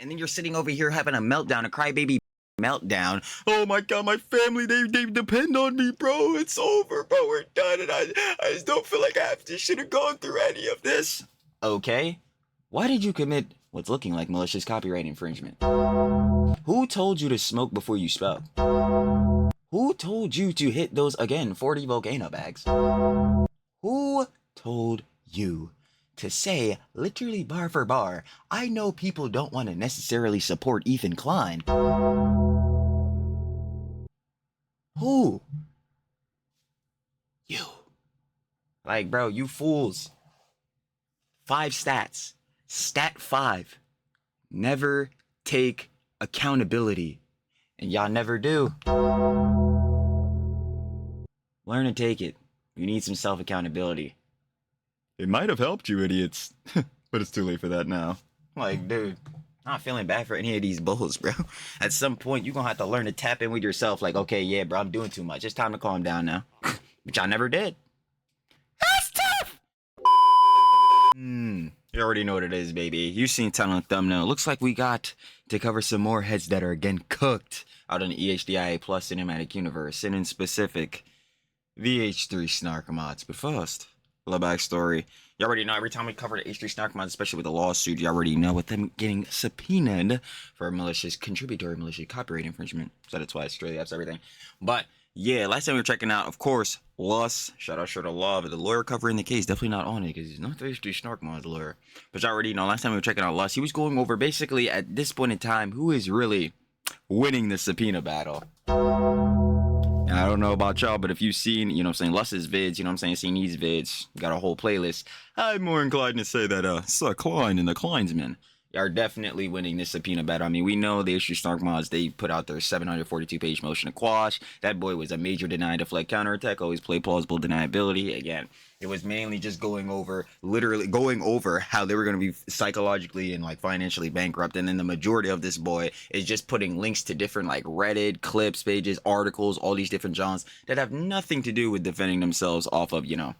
And then you're sitting over here having a meltdown, a crybaby meltdown. Oh my god, my family, they depend on me, bro. It's over, bro. We're done. And I just don't feel like should have gone through any of this. Okay. Why did you commit what's looking like malicious copyright infringement? Who told you to smoke before you spoke? Who told you to hit those, again, 40 volcano bags? Who told you to say, literally bar for bar, I know people don't want to necessarily support Ethan Klein? Who? You. Like, bro, you fools. 5 stats. Stat 5. Never take accountability. And y'all never do. Learn to take it. You need some self-accountability. It might have helped you, idiots. But it's too late for that now. Like, dude, I'm not feeling bad for any of these bulls, bro. At some point, you're gonna have to learn to tap in with yourself. Like, okay, yeah, bro, I'm doing too much. It's time to calm down now. Which I never did. That's tough! You already know what it is, baby. You've seen it on the thumbnail. Looks like we got to cover some more heads that are again cooked out in the EHDIA Plus Cinematic Universe, and in specific, the H3 Snark mods. But first, a little backstory. You already know every time we cover the H3 Snark mods, especially with the lawsuit, you already know with them getting subpoenaed for malicious contributory malicious copyright infringement. So that's why it's TrillTalksEverything. But yeah, last time we were checking out, of course, Lus. Shout out to Love. The lawyer covering the case, definitely not on it because he's not the H3 Snark mods lawyer. But you already know, last time we were checking out Lus, he was going over basically at this point in time who is really winning the subpoena battle. I don't know about y'all, but if you've seen, you know what I'm saying, Lust's vids, you know what I'm saying, seen these vids, got a whole playlist, I'm more inclined to say that, Klein and the Kleinsmen are definitely winning this subpoena battle. I mean, we know the issue Snark mods, they put out their 742-page motion to quash. That boy was a major deny deflect counterattack, always play plausible deniability. Again, it was mainly just literally going over how they were going to be psychologically and like financially bankrupt. And then the majority of this boy is just putting links to different like Reddit, clips, pages, articles, all these different genres that have nothing to do with defending themselves off of, you know,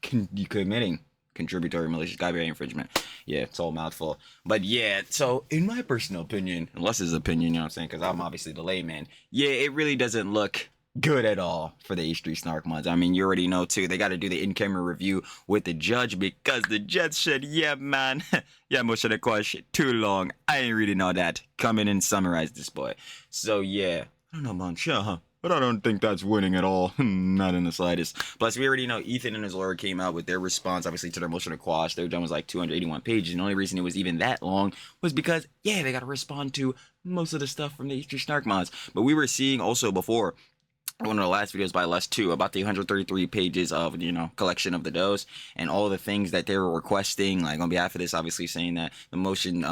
committing contributory malicious copyright infringement. Yeah, it's all mouthful. But yeah, so in my personal opinion, unless his opinion, you know what I'm saying, because I'm obviously the layman, yeah, it really doesn't look good at all for the H3 Snark mods. I mean, you already know too, they got to do the in-camera review with the judge because the judge said, yeah, man, yeah, motion to quash too long. I ain't reading all that. Come in and summarize this boy. So yeah, I don't know, man, sure, huh? But I don't think that's winning at all. Not in the slightest. Plus, we already know Ethan and his lawyer came out with their response, obviously, to their motion to quash. Their done was like 281 pages. And the only reason it was even that long was because, yeah, they got to respond to most of the stuff from the H3 Snark mods. But we were seeing also before, one of the last videos by Les too, about the 133 pages of, you know, collection of the does and all the things that they were requesting, like on behalf of this, obviously saying that the motion,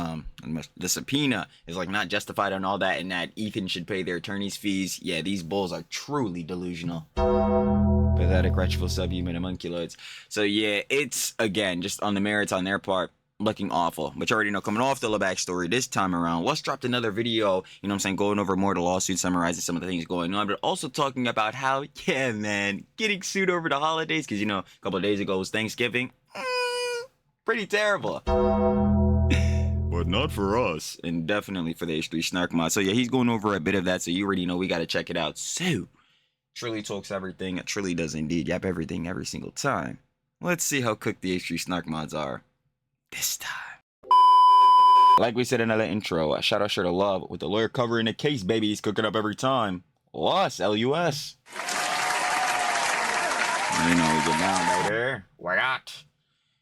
the subpoena is like not justified and all that, and that Ethan should pay their attorney's fees. Yeah, these bulls are truly delusional. Pathetic, wretchful, subhuman homunculoids. So yeah, it's again just on the merits on their part, looking awful. But you already know, coming off the backstory this time around, let's dropped another video, you know what I'm saying, going over more of the lawsuit, summarizing some of the things going on, but also talking about how, yeah, man, getting sued over the holidays, because, you know, a couple of days ago was Thanksgiving. Pretty terrible. But not for us. And definitely for the H3 Snark mod. So yeah, he's going over a bit of that, so you already know we got to check it out. So, Trilly talks everything. Trilly does indeed yap everything every single time. Let's see how cooked the H3 Snark mods are this time. Like we said in the intro, shout out to Love with the lawyer covering the case, baby. He's cooking up every time. Lus, L-U-S. You know, we get down right there. Why not?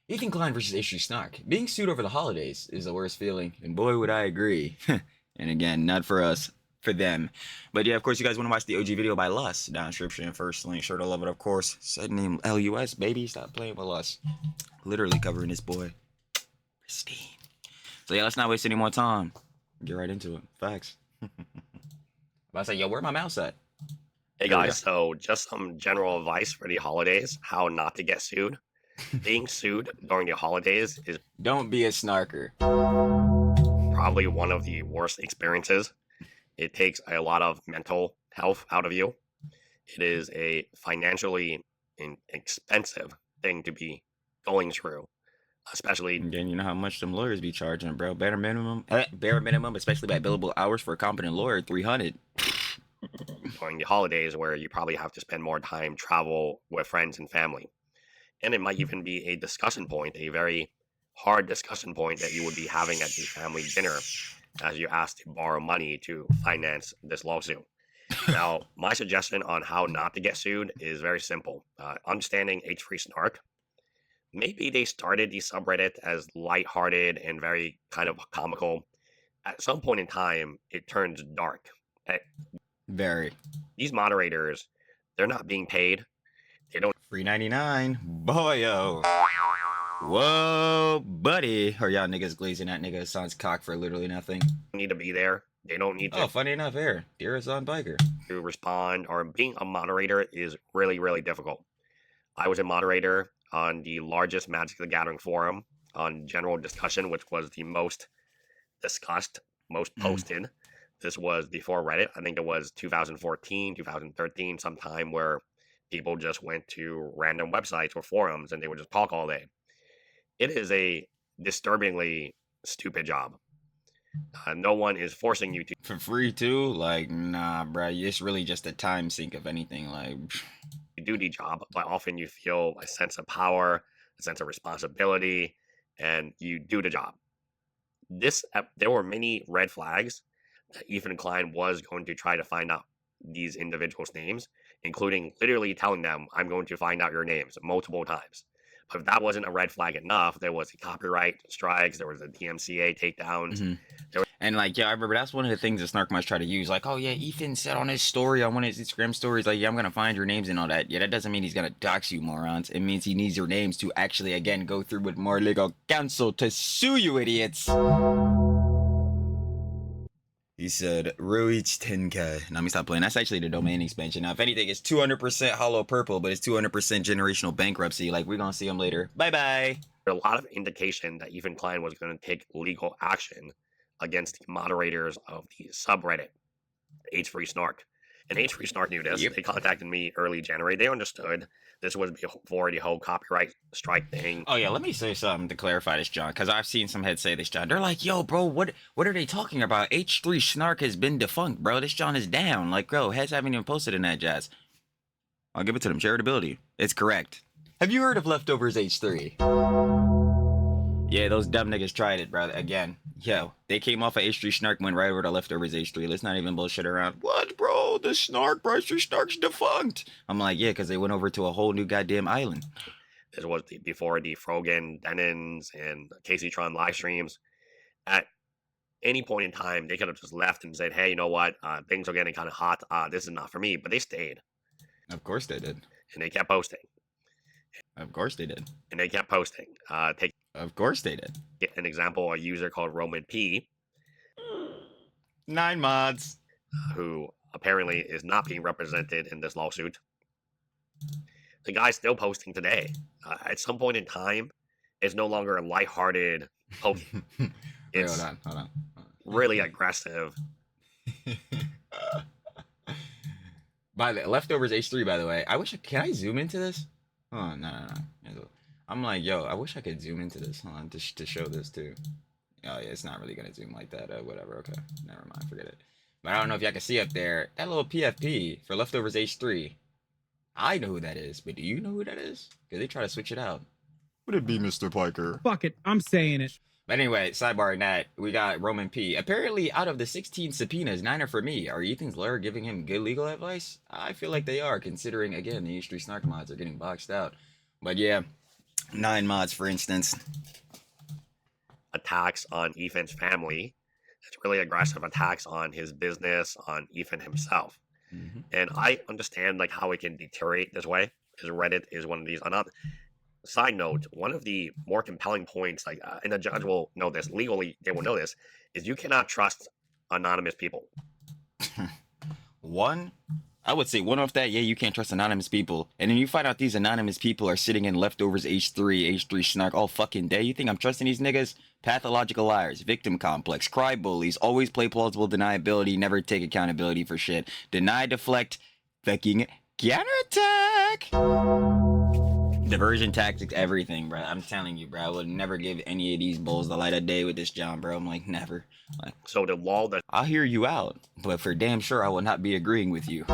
Ethan Klein versus H3 Snark. Being sued over the holidays is the worst feeling, and boy, would I agree. And again, not for us, for them. But yeah, of course, you guys want to watch the OG video by Lus, down in the description. First link, sure to love it, of course. Said name L-U-S, baby. Stop playing with Lus. Literally covering this boy. Pristine. So yeah, let's not waste any more time. Get right into it. Facts. I say, yo, where my mouse at? Hey guys, so just some general advice for the holidays, how not to get sued. Being sued during the holidays is Don't be a snarker. probably one of the worst experiences. It takes a lot of mental health out of you. It is a financially expensive thing to be going through. especially Again, you know how much them lawyers be charging, bro. Bare minimum, especially by billable hours for a competent lawyer, 300. during the holidays where you probably have to spend more time travel with friends and family. And it might even be a discussion point, a very hard discussion point that you would be having at the family dinner as you ask to borrow money to finance this lawsuit. Now, my suggestion on how not to get sued is very simple. Understanding H3 Snark, maybe they started the subreddit as lighthearted and very kind of comical. At some point in time, it turns dark. Eh, Very. These moderators, they're not being paid. They don't Free 99. Boyo. Whoa, buddy. Are y'all niggas glazing that nigga Hassan's cock for literally nothing? need to be there. They don't need Oh, to funny enough, here. Dear Hassan Biker. respond, or being a moderator is really, really difficult. I was a moderator on the largest Magic the Gathering forum on general discussion, which was the most discussed, most posted. This was before Reddit. I think it was 2014, 2013, sometime where people just went to random websites or forums and they would just talk all day. It is a disturbingly stupid job. No one is forcing you to For free, too? Like, nah, bruh. It's really just a time sink, if anything. Like, do the job, but often you feel a sense of power, a sense of responsibility, and you do the job. There were many red flags that Ethan Klein was going to try to find out these individuals' names, including literally telling them, I'm going to find out your names multiple times. But if that wasn't a red flag enough, there was the copyright strikes, there was the DMCA takedowns. And like, yeah, I remember that's one of the things that Snark must try to use. Like, oh yeah, Ethan said on his story, on one of his Instagram stories, like, yeah, I'm gonna find your names and all that. Yeah, that doesn't mean he's gonna dox you, morons. It means he needs your names to actually, again, go through with more legal counsel to sue you, idiots. He said, Ruich 10K. Now, let me stop playing. That's actually the domain expansion. Now, if anything, it's 200% hollow purple, but it's 200% generational bankruptcy. Like, we're gonna see him later. Bye-bye. A lot of indication that Ethan Klein was going to take legal action against the moderators of the subreddit, H3 Snark. And H3 Snark knew this. Yep. They contacted me early January. They understood this was before the whole copyright strike thing. Oh yeah, let me say something to clarify this, John, because I've seen some heads say this, John. They're like, yo, bro, what are they talking about? H3 Snark has been defunct, bro. This John is down. Like, bro, heads haven't even posted in that jazz. I'll give it to them. Charitability. It's correct. Have you heard of Leftovers H3? Yeah, those dumb niggas tried it, bro. Again, yo, they came off of H3 Snark, went right over to Leftovers H3. Let's not even bullshit around. What, bro? The Snark, H3 Snark's defunct. I'm like, yeah, because they went over to a whole new goddamn island. This was before the Frogan, Denons, and Casey Tron live streams. At any point in time, they could have just left and said, hey, you know what? Things are getting kind of hot. This is not for me. But they stayed. Of course they did. And they kept posting. Of course they did. And they kept posting. Of course they did. An example, a user called Roman P, 9 mods, who apparently is not being represented in this lawsuit. The guy's still posting today. At some point in time, it's no longer a lighthearted poking. It's hold on. really aggressive. By the Leftovers H3, by the way, can I zoom into this? Oh, no. I'm like, yo, I wish I could zoom into this, to show this too. Oh, yeah, it's not really gonna zoom like that. Whatever, okay. Never mind, forget it. But I don't know if y'all can see up there, that little PFP for Leftovers H3. I know who that is, but do you know who that is? Because they try to switch it out. Would it be Mr. Piker? Fuck it, I'm saying it. But anyway, sidebar that, we got Roman P. Apparently, out of the 16 subpoenas, 9 are for me. Are Ethan's lawyer giving him good legal advice? I feel like they are, considering, again, the H3 Snark mods are getting boxed out. But yeah, 9 mods, for instance. Attacks on Ethan's family. It's really aggressive attacks on his business, on Ethan himself. Mm-hmm. And I understand like how it can deteriorate this way, because Reddit is one of these. Side note, one of the more compelling points, and the judge will know this, legally they will know this, is you cannot trust anonymous people. I would say one off that, yeah, you can't trust anonymous people. And then you find out these anonymous people are sitting in Leftovers H3 Snark all fucking day. You think I'm trusting these niggas? Pathological liars, victim complex, cry bullies, always play plausible deniability, never take accountability for shit. Deny, deflect, fucking counterattack. Diversion tactics, everything, bro. I'm telling you, bro. I would never give any of these bulls the light of day with this John, bro. I'm like, never. Like, So the law does I'll hear you out, but for damn sure, I will not be agreeing with you.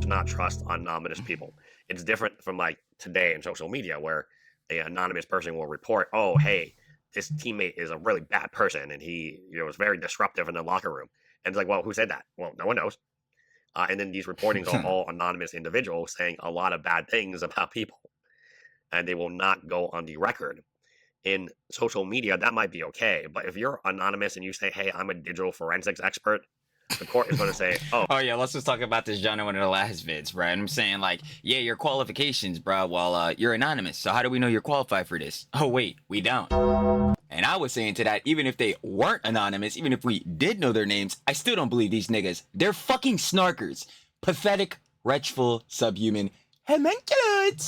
not trust anonymous people. It's different from like today in social media where an anonymous person will report, oh, hey, this teammate is a really bad person and he was very disruptive in the locker room. And it's like, well, who said that? Well, no one knows. And then these reportings are all anonymous individuals saying a lot of bad things about people, and they will not go on the record. In social media, that might be okay, but if you're anonymous and you say, "Hey, I'm a digital forensics expert," the court is going to say, "Oh, Oh yeah, let's just talk about this John in one of the last vids, bro. And I'm saying like, yeah, your qualifications, bro. Well, you're anonymous, so how do we know you're qualified for this? Oh wait, we don't. And I was saying to that, even if they weren't anonymous, even if we did know their names, I still don't believe these niggas. They're fucking snarkers, pathetic, wretchful, subhuman homunculus.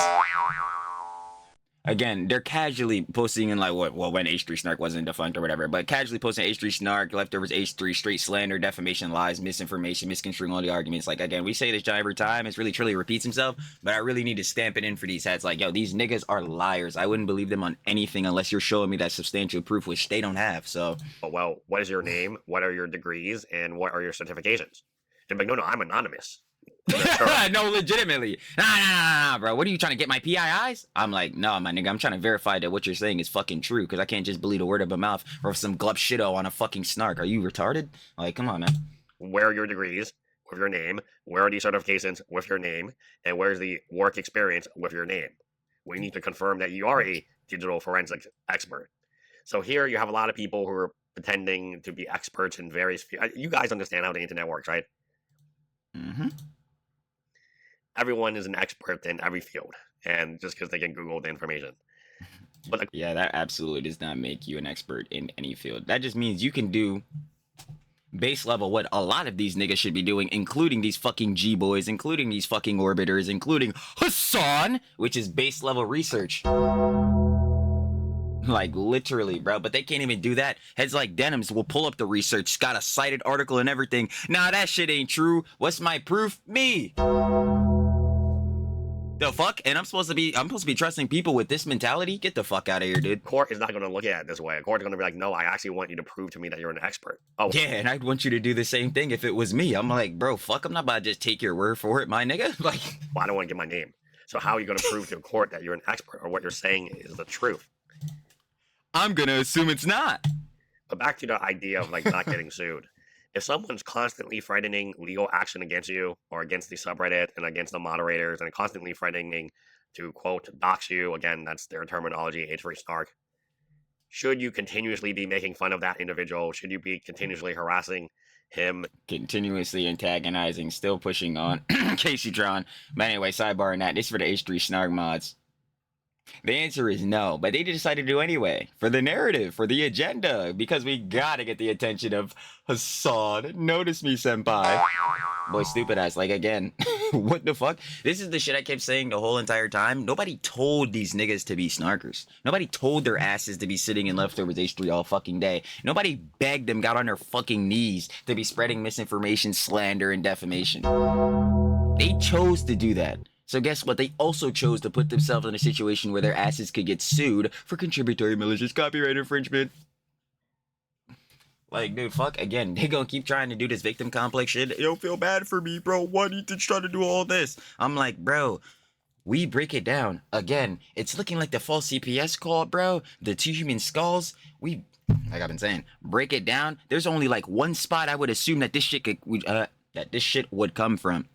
Again, they're casually posting in like when H3 Snark wasn't defunct or whatever, but casually posting H3 Snark, leftovers H3, straight slander, defamation, lies, misinformation, misconstruing all the arguments. Like, again, we say this John every time. It's really truly repeats himself, but I really need to stamp it in for these hats. Like, yo, these niggas are liars. I wouldn't believe them on anything unless you're showing me that substantial proof, which they don't have. So, well, what is your name? What are your degrees? And what are your certifications?" And I'm like, no, I'm anonymous. no, legitimately. Nah, bro. What are you trying to get my PIIs? I'm like, no, my nigga. I'm trying to verify that what you're saying is fucking true, because I can't just believe a word of a mouth or some glup shito on a fucking snark. Are you retarded? Like, come on, man. Where are your degrees with your name? Where are the certifications with your name? And where's the work experience with your name? We need to confirm that you are a digital forensics expert. So here you have a lot of people who are pretending to be experts in various fields. You guys understand how the internet works, right? Mm-hmm. Everyone is an expert in every field, and just because they can Google the information. But yeah, that absolutely does not make you an expert in any field. That just means you can do base level what a lot of these niggas should be doing, including these fucking G-boys, including these fucking orbiters, including Hassan, which is base level research. Like, literally, bro. But they can't even do that. Heads like Denims will pull up the research. It's got a cited article and everything. Nah, that shit ain't true. What's my proof? Me. The fuck? And I'm supposed to be trusting people with this mentality? Get the fuck out of here, dude. Court is not going to look at it this way. Court is going to be like, no, I actually want you to prove to me that you're an expert. Oh, yeah, and I'd want you to do the same thing if it was me. I'm like, bro, fuck, I'm not about to just take your word for it, my nigga. Like, well, I don't want to give my name. So how are you going to prove to court that you're an expert or what you're saying is the truth? I'm going to assume it's not. But back to the idea of like not getting sued. If someone's constantly threatening legal action against you or against the subreddit and against the moderators and constantly threatening to, quote, dox you, again, that's their terminology, H3 Snark, should you continuously be making fun of that individual? Should you be continuously harassing him? Continuously antagonizing, still pushing on Casey Tron. But anyway, sidebar on that. This is for the H3 Snark mods. The answer is no, but they decided to do anyway. For the narrative, for the agenda, because we gotta get the attention of Hassan. Notice me, senpai. Boy, stupid ass. Like, again, what the fuck? This is the shit I kept saying the whole entire time. Nobody told these niggas to be snarkers. Nobody told their asses to be sitting in leftovers H3 all fucking day. Nobody begged them, got on their fucking knees to be spreading misinformation, slander, and defamation. They chose to do that. So guess what? They also chose to put themselves in a situation where their asses could get sued for contributory malicious copyright infringement. Like, dude, fuck, again, they gonna keep trying to do this victim complex shit. You don't feel bad for me, bro. Why do you try to do all this? I'm like, bro, we break it down. Again, it's looking like the false CPS call, bro. The two human skulls, like I've been saying, break it down. There's only like one spot I would assume that this shit would come from.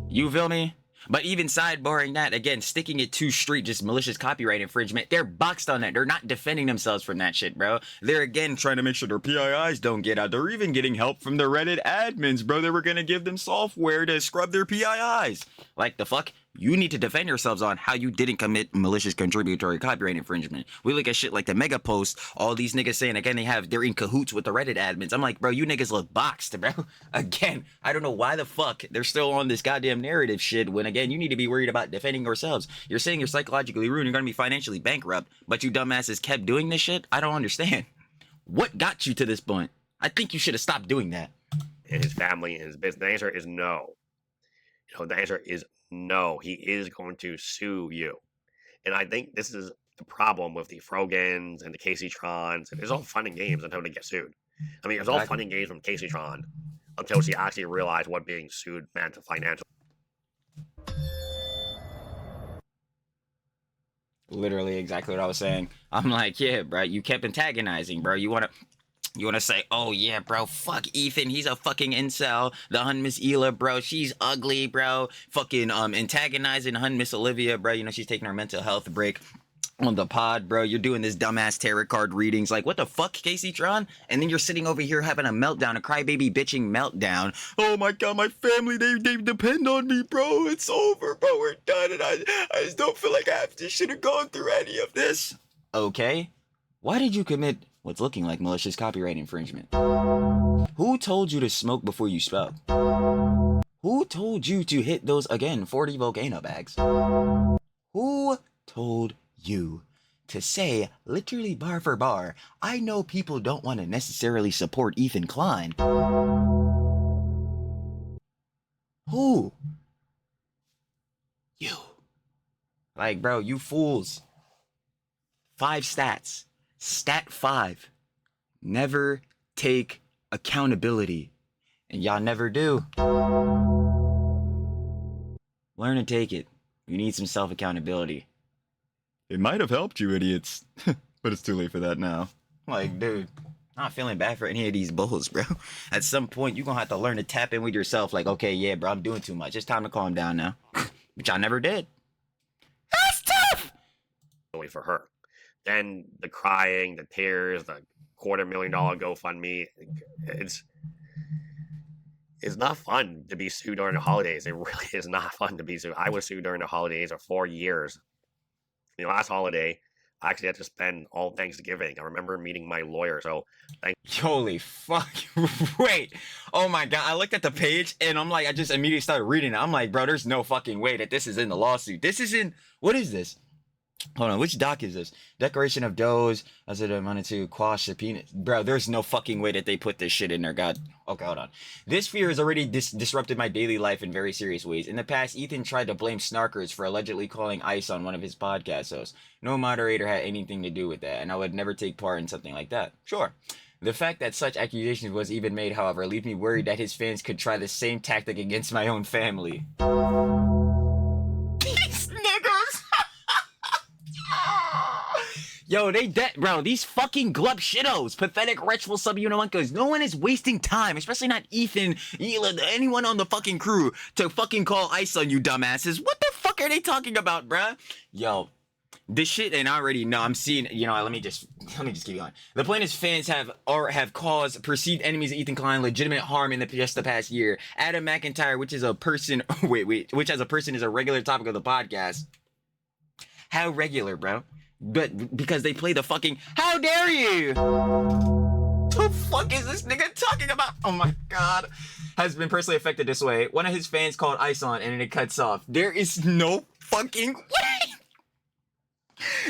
You feel me? But even sidebarring that, again, sticking it too straight, just malicious copyright infringement, they're boxed on that. They're not defending themselves from that shit, bro. They're, again, trying to make sure their PIIs don't get out. They're even getting help from the Reddit admins, bro. They were going to give them software to scrub their PIIs. Like, the fuck? You need to defend yourselves on how you didn't commit malicious contributory copyright infringement. We look at shit like the mega post, all these niggas saying, again, they're in cahoots with the Reddit admins. I'm like, bro, you niggas look boxed, bro. Again, I don't know why the fuck they're still on this goddamn narrative shit when, again, you need to be worried about defending yourselves. You're saying you're psychologically ruined, you're gonna be financially bankrupt, but you dumbasses kept doing this shit? I don't understand. What got you to this point? I think you should have stopped doing that. And his family and his business. The answer is no. The answer is no. He is going to sue you. And I think this is the problem with the Frogans and the Casey Trons. It's all fun and games until they get sued. I mean, it's all fun Exactly. and games from Casey Tron until she actually realized what being sued meant financially. Literally exactly what I was saying. I'm like, yeah, bro, you kept antagonizing, bro. You wanna say, oh yeah, bro, fuck Ethan, he's a fucking incel. The Hun Miss Ela, bro, she's ugly, bro. Fucking antagonizing Hun Miss Olivia, bro. She's taking her mental health break on the pod, bro. You're doing this dumbass tarot card readings. Like, what the fuck, Casey Tron? And then you're sitting over here having a meltdown, a crybaby bitching meltdown. Oh my god, my family, they depend on me, bro. It's over, bro. We're done. And I just don't feel like should have gone through any of this. Okay. Why did you commit what's looking like malicious copyright infringement? Who told you to smoke before you spoke? Who told you to hit those, again, 40 volcano bags? Who told you to say, literally bar for bar, I know people don't want to necessarily support Ethan Klein? Who? You. Like, bro, you fools. 5 stats. Stat 5. Never take accountability. And y'all never do. Learn to take it. You need some self-accountability. It might have helped you, idiots. But it's too late for that now. Like, dude, I'm not feeling bad for any of these bulls, bro. At some point, you're gonna have to learn to tap in with yourself. Like, okay, yeah, bro, I'm doing too much. It's time to calm down now. Which I never did. That's tough! For her. Then the crying, the tears, the $250,000 GoFundMe. It's not fun to be sued during the holidays. It really is not fun to be sued. I was sued during the holidays for 4 years. The last holiday, I actually had to spend all Thanksgiving. I remember meeting my lawyer. So, holy fuck. Wait. Oh my god. I looked at the page and I'm like, I just immediately started reading it. I'm like, bro, there's no fucking way that this is in the lawsuit. This is in, what is this? Hold on, which doc is this? Declaration of Does as it amounted to quash subpoenas. Bro, there's no fucking way that they put this shit in there, god. Okay, hold on. This fear has already disrupted my daily life in very serious ways. In the past, Ethan tried to blame Snarkers for allegedly calling ICE on one of his podcast hosts. No moderator had anything to do with that, and I would never take part in something like that. Sure. The fact that such accusations was even made, however, leaves me worried that his fans could try the same tactic against my own family. These niggas! Yo, they dead, bro. These fucking glub shittos, pathetic, wretchful subunimicas. No one is wasting time, especially not Ethan, anyone on the fucking crew, to fucking call ICE on you dumbasses. What the fuck are they talking about, bruh? Yo, this shit, and I already know. I'm seeing. Let me just keep going. The plaintiff's fans have caused perceived enemies of Ethan Klein legitimate harm in just the past year. Adam McIntyre, which is a person. Which as a person is a regular topic of the podcast. How regular, bro? But because they play the fucking how dare you? The fuck is this nigga talking about? Oh my god. Has been personally affected this way. One of his fans called ICE on and it cuts off. There is no fucking way.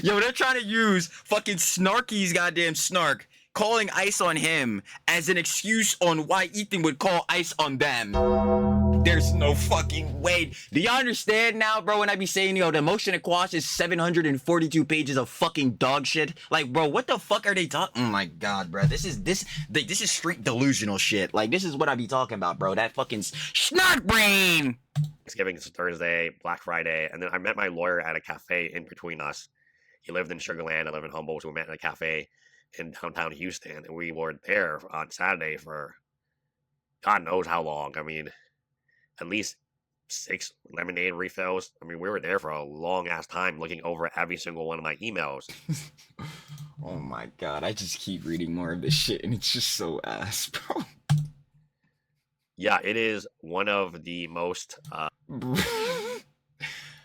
Yo, they're trying to use fucking Snarky's goddamn Snark calling ICE on him as an excuse on why Ethan would call ICE on them. There's no fucking way. Do y'all understand now, bro, when I be saying, the motion to quash is 742 pages of fucking dog shit? Like, bro, what the fuck are they talking? Oh my god, bro. This is straight delusional shit. Like, this is what I be talking about, bro. That fucking snot brain. Thanksgiving is Thursday, Black Friday, and then I met my lawyer at a cafe in between us. He lived in Sugar Land, I live in Humboldt, so we met in a cafe in downtown Houston, and we were there on Saturday for God knows how long. I mean, at least 6 lemonade refills. I mean, we were there for a long ass time looking over every single one of my emails. Oh my god, I just keep reading more of this shit and it's just so ass, bro. Yeah, it is one of the most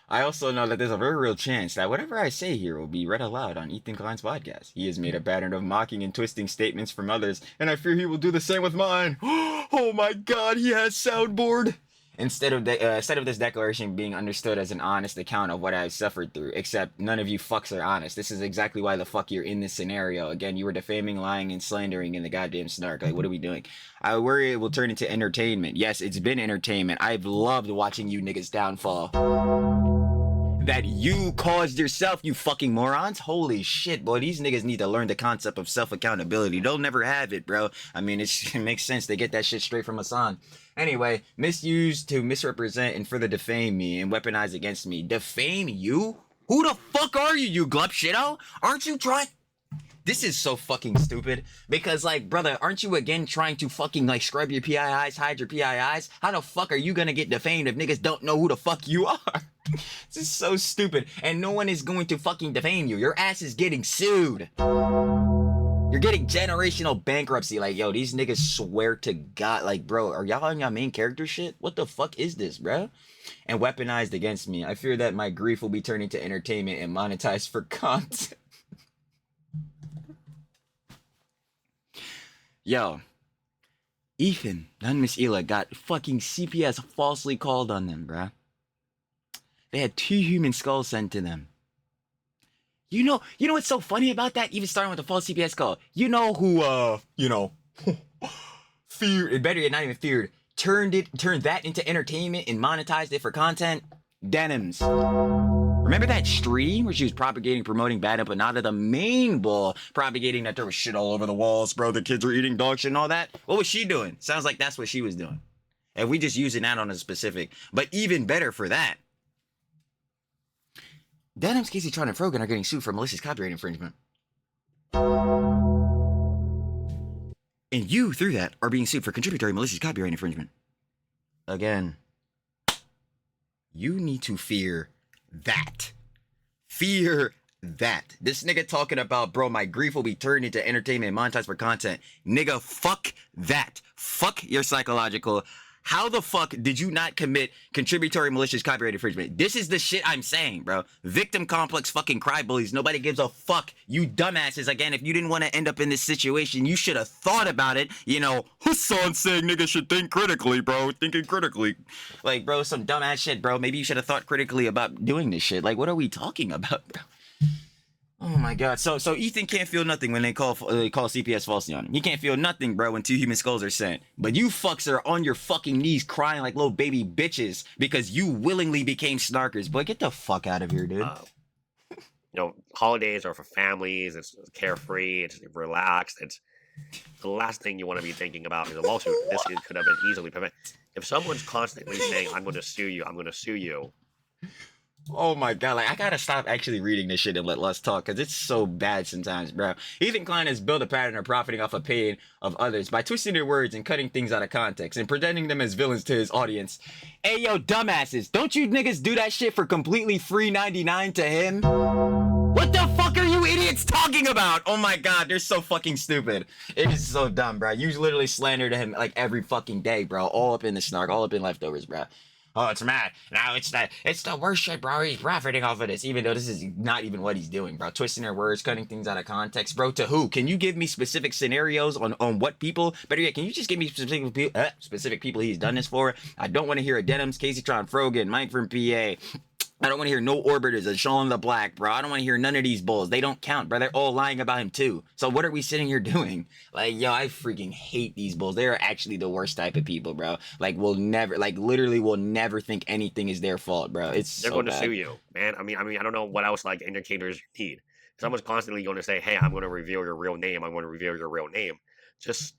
I also know that there's a very real chance that whatever I say here will be read aloud on Ethan Klein's podcast. He has made a pattern of mocking and twisting statements from others, and I fear he will do the same with mine. Oh my god, he has soundboard! Instead of this declaration being understood as an honest account of what I've suffered through, except none of you fucks are honest. This is exactly why the fuck you're in this scenario. Again, you were defaming, lying, and slandering in the goddamn Snark. Like, what are we doing? I worry it will turn into entertainment. Yes, it's been entertainment. I've loved watching you niggas downfall. That you caused yourself, you fucking morons. Holy shit, boy. These niggas need to learn the concept of self-accountability. They'll never have it, bro. I mean, it makes sense. They get that shit straight from Hassan. Anyway, misused to misrepresent and further defame me and weaponize against me. Defame you? Who the fuck are you, you glup shito? Aren't you trying... This is so fucking stupid. Because, like, brother, aren't you again trying to fucking, like, scrub your PIIs, hide your PIIs? How the fuck are you gonna get defamed if niggas don't know who the fuck you are? This is so stupid. And no one is going to fucking defame you. Your ass is getting sued. You're getting generational bankruptcy. Like, yo, these niggas swear to God. Like, bro, are y'all on your main character shit? What the fuck is this, bro? And weaponized against me. I fear that my grief will be turned into entertainment and monetized for content. Yo, Ethan and Miss Ela got fucking CPS falsely called on them, bruh. They had 2 human skulls sent to them. You know what's so funny about that? Even starting with the false CPS call. You know who, feared, better yet, not even feared, turned that into entertainment and monetized it for content? Denims. Remember that stream where she was propagating, promoting bad empanada, the main bull, propagating that there was shit all over the walls, bro, the kids were eating dog shit and all that? What was she doing? Sounds like that's what she was doing. And we just using that on a specific, but even better for that. Denims, Casey, Tron, and Frogan are getting sued for malicious copyright infringement. And you, through that, are being sued for contributory malicious copyright infringement. Again, you need to fear that. Fear that. This nigga talking about, bro, my grief will be turned into entertainment and monetized for content. Nigga, fuck that. Fuck your psychological. How the fuck did you not commit contributory malicious copyright infringement? This is the shit I'm saying, bro. Victim complex fucking crybabies. Nobody gives a fuck. You dumbasses. Again, if you didn't want to end up in this situation, you should have thought about it. You know, Hassan saying niggas should think critically, bro. Thinking critically. Like, bro, some dumbass shit, bro. Maybe you should have thought critically about doing this shit. Like, what are we talking about, bro? Oh my god. So Ethan can't feel nothing when they call CPS falsely on him. He can't feel nothing, bro, when 2 human skulls are sent. But you fucks are on your fucking knees crying like little baby bitches because you willingly became snarkers. Boy, get the fuck out of here, dude. Holidays are for families. It's carefree. It's relaxed. It's the last thing you want to be thinking about is a lawsuit. This could have been easily prevented. If someone's constantly saying, I'm going to sue you, I'm going to sue you. Oh my god, like, I gotta stop actually reading this shit and let us talk, because it's so bad sometimes, bro. Ethan Klein has built a pattern of profiting off of pain of others by twisting their words and cutting things out of context and presenting them as villains to his audience. Hey, yo, dumbasses, don't you niggas do that shit for completely free 99 to him? What the fuck are you idiots talking about? Oh my god, they're so fucking stupid. It is so dumb, bro. You literally slander him like every fucking day, bro. All up in the Snark, all up in leftovers, bro. Oh, it's mad. Now it's the worst shit, bro. He's profiting off of this, even though this is not even what he's doing, bro. Twisting their words, cutting things out of context, bro. To who? Can you give me specific scenarios on what people? Better yet, can you just give me specific people he's done this for? I don't want to hear a Denims, Casey Tron, Frogan, Mike from PA. I don't want to hear no Orbiters, a Sean the Black, bro. I don't want to hear none of these bulls. They don't count, bro. They're all lying about him, too. So what are we sitting here doing? Like, yo, I freaking hate these bulls. They are actually the worst type of people, bro. Like, literally will never think anything is their fault, bro. They're so going to bad. Sue you, man. I mean, I don't know what else, like, indicators you need. Someone's constantly going to say, hey, I'm going to reveal your real name. I'm going to reveal your real name. Just...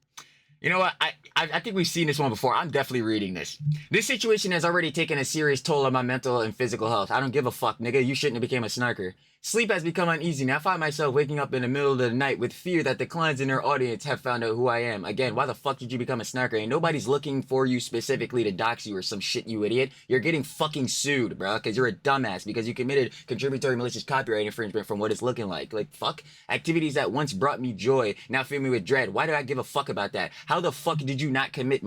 You know what? I think we've seen this one before. I'm definitely reading this. This situation has already taken a serious toll on my mental and physical health. I don't give a fuck, nigga. You shouldn't have became a snarker. Sleep has become uneasy. Now I find myself waking up in the middle of the night with fear that the clients in their audience have found out who I am. Again, why the fuck did you become a snarker? And nobody's looking for you specifically to dox you or some shit, you idiot. You're getting fucking sued, bro, because you're a dumbass, because you committed contributory malicious copyright infringement from what it's looking like. Like, fuck. Activities that once brought me joy now fill me with dread. Why do I give a fuck about that? How the fuck did you not commit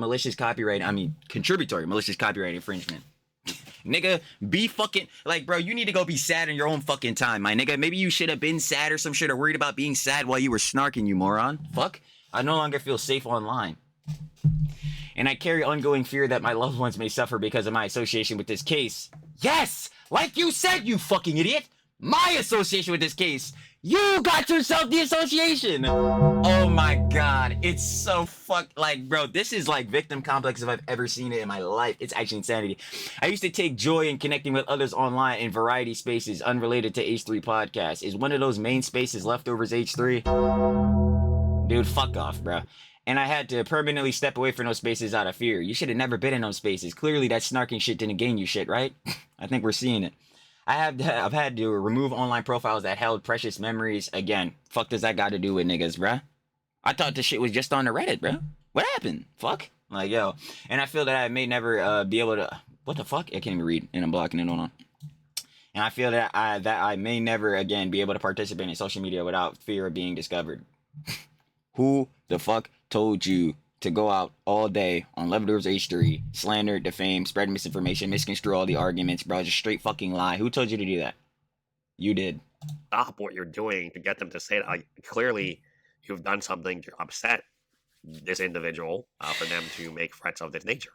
contributory malicious copyright infringement? Nigga, be fucking, like, bro, you need to go be sad in your own fucking time, my nigga. Maybe you should have been sad or some shit, or worried about being sad while you were snarking, you moron. Fuck. I no longer feel safe online. and I carry ongoing fear that my loved ones may suffer because of my association with this case. Yes! Like you said, you fucking idiot! My association with this case! You got yourself the association! Oh my god, it's so like, bro, this is like victim complex if I've ever seen it in my life. It's actually insanity. I used to take joy in connecting with others online in variety spaces unrelated to H3 podcast. Is one of those main spaces leftovers H3? Dude, fuck off, bro. And I had to permanently step away from those spaces out of fear. You should have never been in those spaces. Clearly that snarking shit didn't gain you shit, right? I think we're seeing it. I've had to remove online profiles that held precious memories. Again, fuck does that got to do with niggas, bruh? I thought this shit was just on the Reddit, bro. What happened? Fuck. Like, yo. And I feel that I may never be able to... What the fuck? I can't even read, and I'm blocking it. Hold on. And I feel that I may never, again, be able to participate in social media without fear of being discovered. Who the fuck told you to go out all day on Leftovers H3, slander, defame, spread misinformation, misconstrue all the arguments, bro? Just straight fucking lie. Who told you to do that? You did. Stop what you're doing to get them to say that. Like, clearly, you've done something to upset this individual for them to make threats of this nature.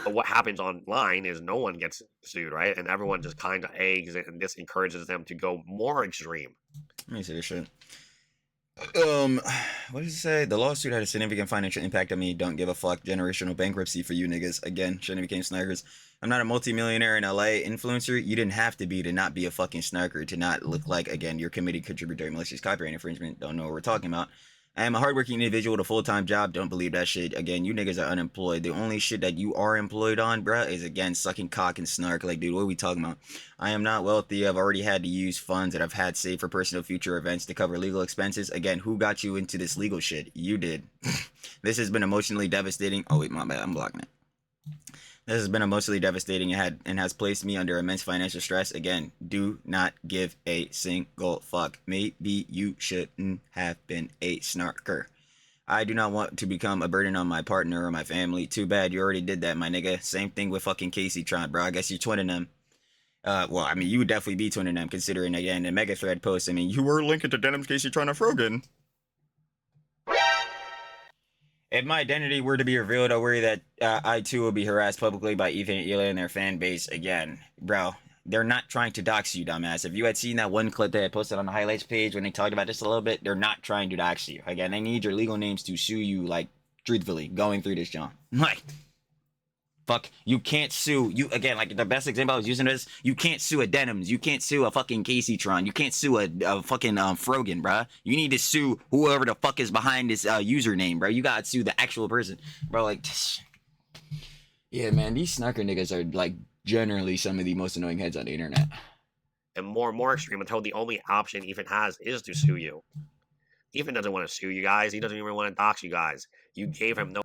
But what happens online is no one gets sued, right? And everyone just kind of eggs it, and this encourages them to go more extreme. Let me see this shit. What does it say? The lawsuit had a significant financial impact on me. Don't give a fuck. Generational bankruptcy for you niggas. Again, shouldn't have became snarkers. I'm not a multimillionaire in LA influencer. You didn't have to be to not be a fucking snarker, to not look like, again, your committee contributory malicious copyright infringement. Don't know what we're talking about. I am a hardworking individual with a full-time job. Don't believe that shit. Again, you niggas are unemployed. The only shit that you are employed on, bruh, is, again, sucking cock and snark. Like, dude, what are we talking about? I am not wealthy. I've already had to use funds that I've had saved for personal future events to cover legal expenses. Again, who got you into this legal shit? You did. This has been emotionally devastating. Oh, wait, my bad. I'm blocking it. This has been emotionally devastating and has placed me under immense financial stress. Again, do not give a single fuck. Maybe you shouldn't have been a snarker. I do not want to become a burden on my partner or my family. Too bad you already did that, my nigga. Same thing with fucking Casey Tron, bro. I guess you're twinning them. Well, I mean, you would definitely be twinning them, considering, again, the mega thread post. I mean, you were linking to Denim's Casey Tron and Frogan. If my identity were to be revealed, I worry that I too will be harassed publicly by Ethan and Eli and their fan base again. Bro, they're not trying to dox you, dumbass. If you had seen that one clip they had posted on the highlights page when they talked about this a little bit, they're not trying to dox you. Again, they need your legal names to sue you, like, truthfully, going through this, John. Like, fuck, you can't sue. You, again, like, the best example I was using is, you can't sue a Denims. You can't sue a fucking Casey Tron. You can't sue a fucking Frogan, bruh. You need to sue whoever the fuck is behind this username, bro. You gotta sue the actual person. Bro, like, yeah, man, these snarker niggas are, like, generally some of the most annoying heads on the internet. And more extreme until the only option Ethan has is to sue you. Ethan doesn't want to sue you guys. He doesn't even want to dox you guys. You gave him no...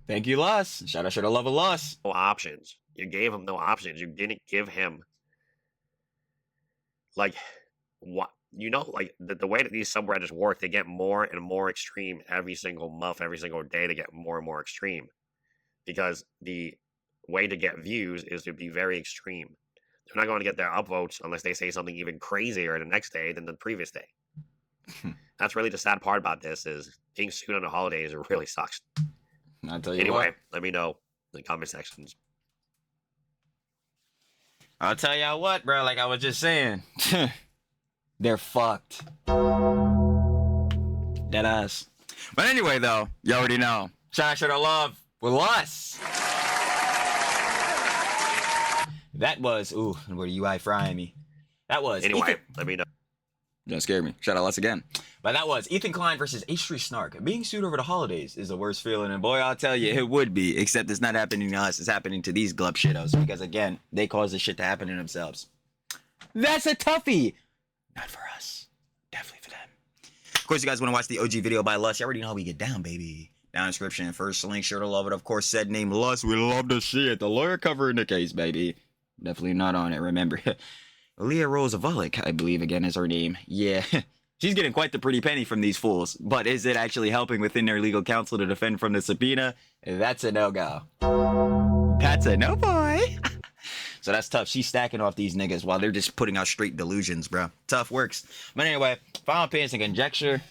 Thank you, Loss. Shout out to the love of Loss. No options. You gave him no options. You didn't give him, like, what, you know, like, the way that these subreddits work, they get more and more extreme every single month, every single day. They get more and more extreme because the way to get views is to be very extreme. They're not going to get their upvotes unless they say something even crazier the next day than the previous day. That's really the sad part about this, is being sued on the holidays really sucks. I'll tell you Anyway, what. let me know in the comment sections. I'll tell y'all what, bro. Like I was just saying, they're fucked. Deadass. But anyway, though, you already know. Shout out to the love with us. That was, ooh, where the UI frying me. That was. Anyway, Ethan, let me know. don't scare me. Shout out us again. But that was Ethan Klein versus H3 Snark. Being sued over the holidays is the worst feeling. And boy, I'll tell you, it would be. Except it's not happening to us. It's happening to these glub shittos. Because again, they cause this shit to happen to themselves. That's a toughie. Not for us. Definitely for them. Of course, you guys want to watch the OG video by Lust. You already know how we get down, baby. Down description. First link, sure to love it. Of course, said name Lust. We love to see it. The lawyer covering the case, baby. Definitely not on it, remember. Leah Roosevelt, I believe, again, is her name. Yeah. She's getting quite the pretty penny from these fools. But is it actually helping within their legal counsel to defend from the subpoena? That's a no-go. That's a no, boy. So that's tough. She's stacking off these niggas while they're just putting out straight delusions, bro. Tough works. But anyway, final opinions and conjecture.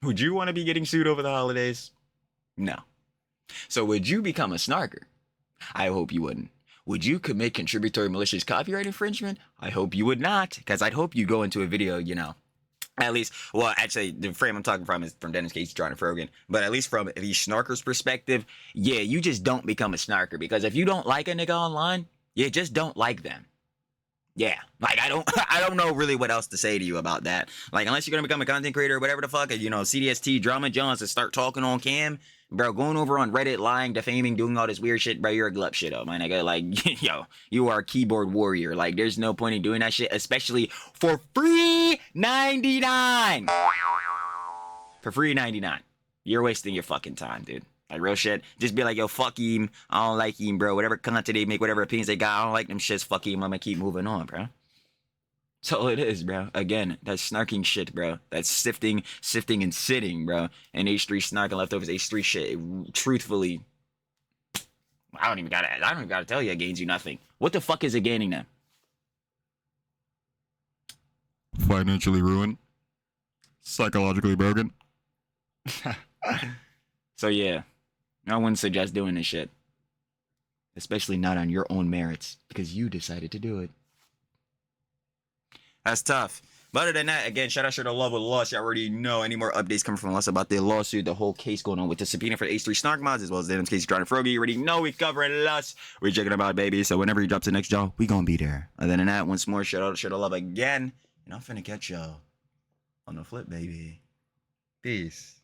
Would you want to be getting sued over the holidays? No. So would you become a snarker? I hope you wouldn't. Would you commit contributory malicious copyright infringement? I hope you would not, because I'd hope you go into a video, you know, at least, well, actually, the frame I'm talking from is from Dennis Gates, John Frogan. But at least from the snarker's perspective, yeah, you just don't become a snarker. Because if you don't like a nigga online, you just don't like them. Yeah, like I don't, I don't know really what else to say to you about that. Like, unless you're gonna become a content creator or whatever the fuck, you know, CDST, Drama Jones, and start talking on cam, bro, going over on Reddit, lying, defaming, doing all this weird shit, bro, you're a glup shit up, my nigga. Like, yo, you are a keyboard warrior. Like, there's no point in doing that shit, especially for free 99. For free 99. You're wasting your fucking time, dude. Like, real shit. Just be like, yo, fuck him. I don't like him, bro. Whatever content they make, whatever opinions they got, I don't like them shits. Fuck him. I'm gonna keep moving on, bro. That's all it is, bro. Again, that's snarking shit, bro. That's sifting, and sitting, bro. And H3 snarking leftovers H3 shit. Truthfully, I don't even gotta tell you it gains you nothing. What the fuck is it gaining them? Financially ruined. Psychologically broken. So yeah, I wouldn't suggest doing this shit. Especially not on your own merits, because you decided to do it. That's tough. But other than that, again, shout out to the love of the loss. You already know any more updates coming from us about the lawsuit, the whole case going on with the subpoena for H3 Snark mods, as well as Denham's case, John Frogie. You already know we covering us. We're checking them out, baby. So whenever he drops the next jaw, we gonna be there. Other than that, once more, shout out to the love again. And I'm finna catch y'all on the flip, baby. Peace.